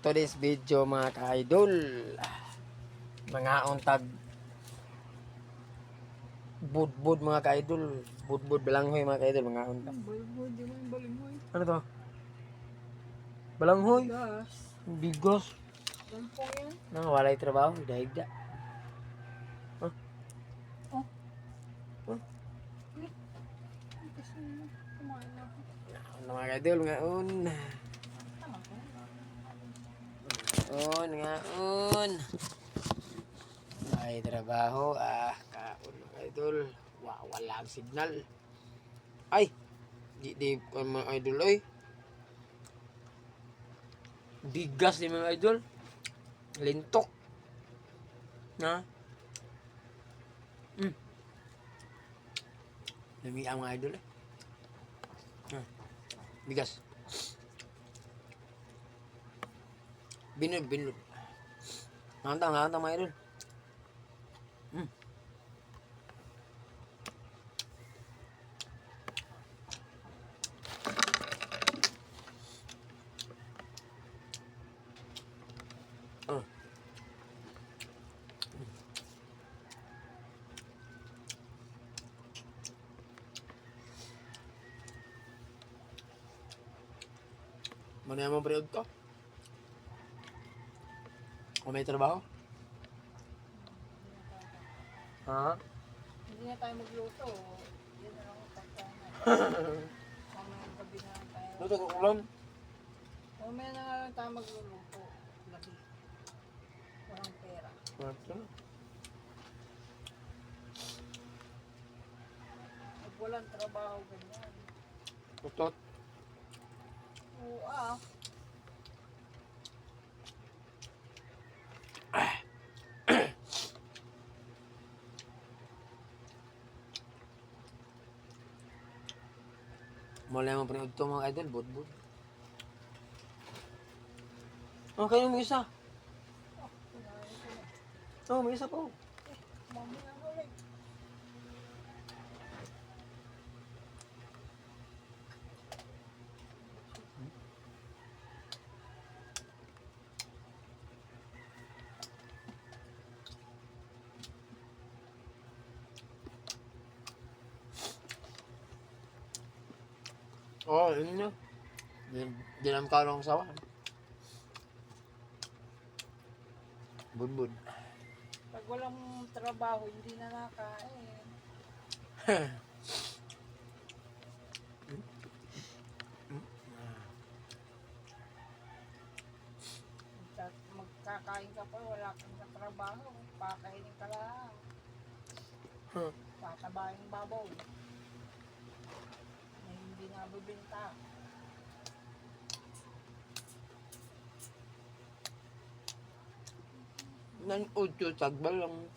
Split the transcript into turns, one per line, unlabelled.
today's video mga ka-idol. Mga untag budbud mga ka-idol. Budbud balanghoy mga ka-idol, mga untag.
Balanghoy, di mo yung balanghoy.
Ano to? Balanghoy?
Gas.
Bigos.
Lampong yan.
Nang walay trabaho, daigda. Huh?
Oh.
Huh?
Kasi kumain na ako.
Ano mga ka-idol, mga un.
Tama ko.
Nga un. May trabaho, kaon mga idol. Wala ang signal. Ay! Di mga idol, ay. Bigas ni mga idol. Lintok. Na? Lami ang mga idol, eh. Bigas. Binod. Ngantang mga idol. Ano yung mga period ko? O may trabaho? Ha?
Hindi na tayo magluto. Hindi na lang ang pagkain. Mamayang gabi na lang tayo.
Luto ko ulam?
Mamaya na nga lang tayo magluluto. Gabi. Walang pera. Pag walang trabaho, ganyan.
Tutot.
Oo
Mula yung period ko mga idol, budbud. Kayo may isa. May isa po.
Mamaya na ulit.
Yun nyo. Di naman karong sawa. Budbud.
Pag walang trabaho, hindi na nakain. Magkakain ka pa, wala kang trabaho. Pakainin ka lang. Tatabahin ng babaw. Na hindi nabibenta.
Nan udyo tagbal lang.